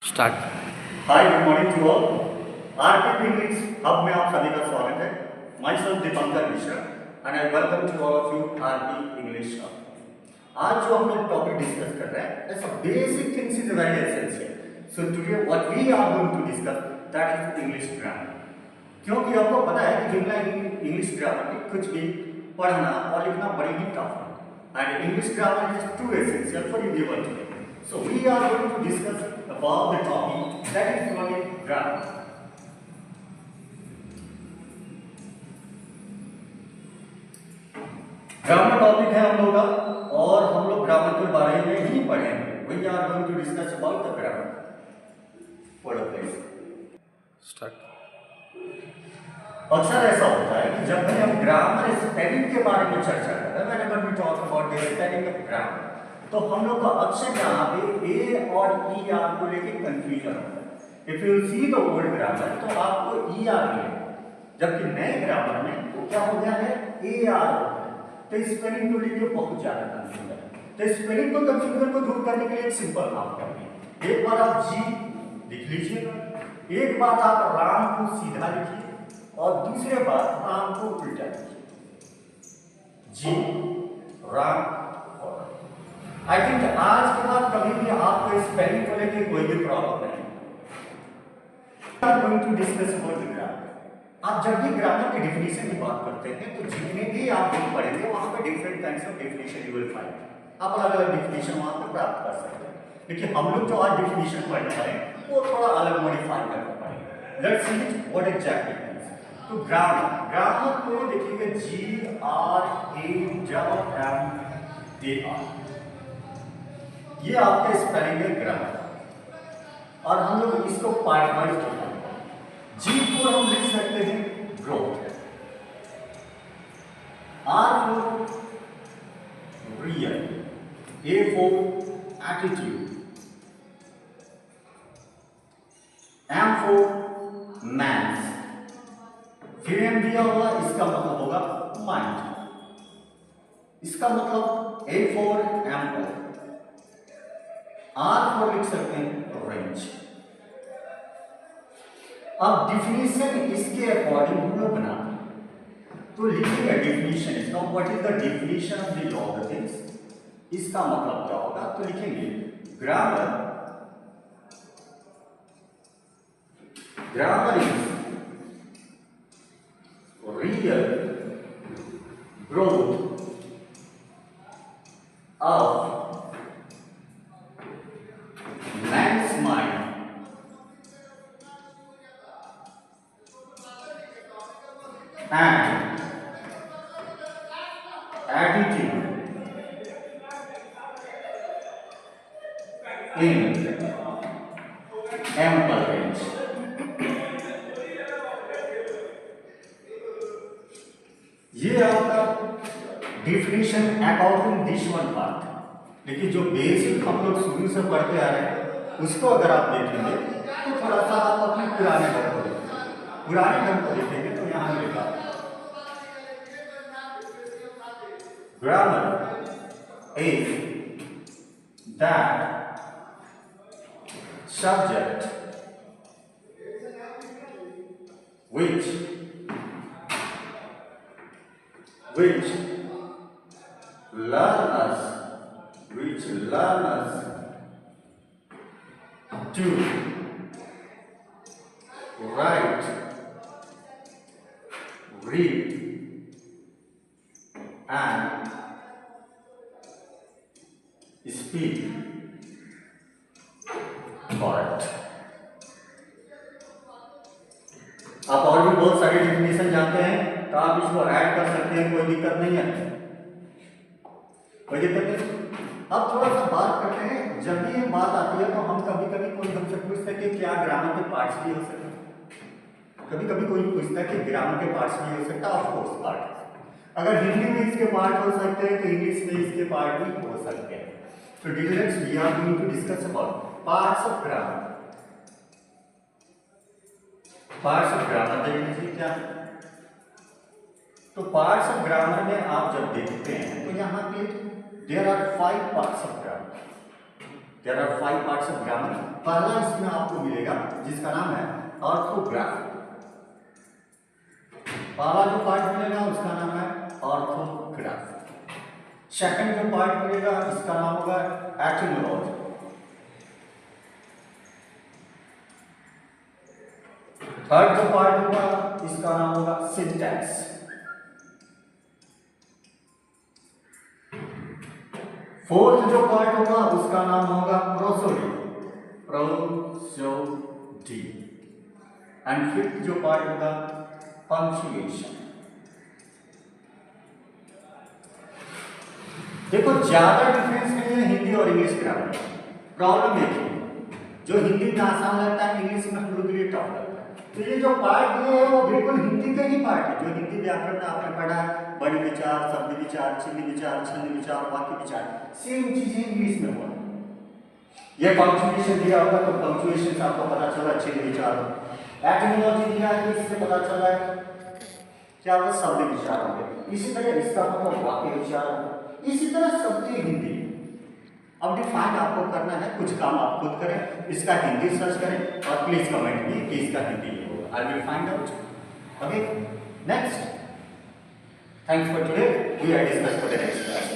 Start. Hi, good morning to all. RP English hub में आप सभी का स्वागत है। Myself Dipankar Mishra and I welcome to all of you RP English hub. आज जो हम लोग टॉपिक डिस्कस कर रहे हैं, it's a basic things is very essential. So today what we are going to discuss that is English grammar. क्योंकि आपको पता है कि जुमला इंग्लिश ग्रामर में कुछ भी पढ़ना और लिखना बड़ी ही टफ है and English grammar is too essential for everyone today. So we are going to discuss about the topic that is called grammar. Grammar topic है हम लोग का और हम लोग ग्रामर के बारे में ही पढ़ेंगे। We are going to discuss about the grammar. Pardon please. Start. अक्सर ऐसा होता है कि जब भी हम ग्रामर स्पेलिंग के बारे में चर्चा करते हैं, whenever we talk about the spelling of grammar, तो हम लोग का अक्सर यहाँ पे ए और ई आर को लेके कंफ्यूजन होता है। If you see the old grammar तो आपको ई आर मिलेगा, जबकि नए ग्रामर में वो क्या हो गया है, ए आर हो गया। तो स्पेलिंग को लेके बहुत ज्यादा कंफ्यूजन है। तो स्पेलिंग को कंफ्यूजन को दूर करने के लिए एक सिंपल काम करिए। एक बार आप जी लिख लीजिएगा, एक बार आप राम को सीधा लिखिए और दूसरे बार राम को उल्टा लिखिए। जी राम। आई थिंक आज के बाद कभी भी आपको स्पेलिंग को लेकर कोई भी प्रॉब्लम नहीं। Going to discuss about the grammar. आप जब भी ग्रामर की डिफिनेशन की बात करते हैं तो जितने भी आप बुक पढ़ेंगे वहां पे different kinds of definition you will find. आप अलग अलग डिफिनेशन वहां पर प्राप्त कर सकते हैं, लेकिन हम लोग जो आज डिफिनेशन पढ़ने वाले हैं वो थोड़ा अलग मॉडिफाई करना पड़ेगा। Let's see what exactly means. तो ग्रामर को देखिएगा G R A M A R, ये आपका स्पेलिंग है ग्रामर। और हम लोग इसको पार्ट वाइज बताएंगे। जी को हम लिख सकते हैं growth, R for real, A for attitude, M for mans, फिर एम दिया हुआ, इसका मतलब होगा माइंड, इसका मतलब A for ample, R for लिख सकते हैं रेंज। अब डिफिनेशन इसके अकॉर्डिंग हम लोग बनाते हैं, तो लिखेंगे डिफिनेशन इसका। What is the definition of the logarithms, इसका मतलब क्या होगा, तो लिखेंगे grammar is real growth of man's mind and attitude in ample range। ये आपका definition according this one part. लेकिन जो बेसिक हम लोग शुरू से पढ़ते आ रहे हैं उसको अगर आप देखेंगे तो थोड़ा सा आप अपने पुराने ढंग को देखेंगे। पुराने ढंग को देखेंगे तो यहां लिखा grammar is that subject which learners to write, read and speak correct। आप और भी बहुत सारी डिफिनेशन जानते हैं तो आप इसको ऐड कर सकते हैं, कोई दिक्कत नहीं है, कोई दिक्कत नहीं। अब थोड़ा सा बात करते हैं, जब भी ये बात आती है तो हम कभी कभी कोई हमसे पूछता है कि क्या ग्रामर के पार्ट्स भी हो सकते हैं। कभी कभी कोई पूछता है कि ग्रामर के पार्ट्स भी हो सकता है। ऑफ कोर्स पार्ट, अगर हिंदी में इसके पार्ट हो सकते हैं तो इंग्लिश में इसके पार्ट भी हो सकते हैं। तो details we are going to discuss about parts of grammar. Parts of grammar देख लीजिए क्या है। तो पार्ट्स ऑफ ग्रामर में आप जब देखते हैं तो यहाँ पे there are 5 parts of grammar। पहला इसमें आप मिलेगा जिसका नाम है ऑर्थोग्राफ। पहला जो पार्ट मिलेगा उसका नाम है ऑर्थोग्राफ। सेकंड जो पार्ट मिलेगा इसका नाम होगा एटिमोलॉजी। थर्ड जो पार्ट होगा इसका नाम होगा सिंटैक्स। फोर्थ जो पार्ट होगा उसका नाम होगा प्रोसोडी, प्रोसोडी। एंड फिफ्थ जो पार्ट होगा पंक्चुएशन। देखो ज्यादा डिफरेंस नहीं है हिंदी और इंग्लिश ग्रामर। प्रॉब्लम एक है, जो हिंदी में आसान लगता है इंग्लिश में हम लोग के लिए टफ लगता है। तो ये जो पार्ट दिए है वो बिल्कुल हिंदी के ही पार्ट है, जो हिंदी व्याकरण में आपने पढ़ा है, बड़ी विचार, शब्द विचार, चिन्ह विचार, छंद विचार, वाक्य विचार, सेम चीजें इंग्लिश में हुआ। ये पंक्चुएशन दिया होगा तो पंक्चुएशन से आपको पता चला चिन्ह विचार। एटिमोलॉजी दिया है तो इससे पता चला है क्या होगा, शब्द विचार हो गए। इसी तरह इसका मतलब वाक्य विचार होगा। इसी तरह शब्द हिंदी। अब डिफाइन आपको करना है, कुछ काम आप खुद करें, इसका हिंदी सर्च करें और प्लीज कमेंट में कि इसका हिंदी ये होगा। I will find out. Okay, next. Thanks for today. We are discuss for the next class.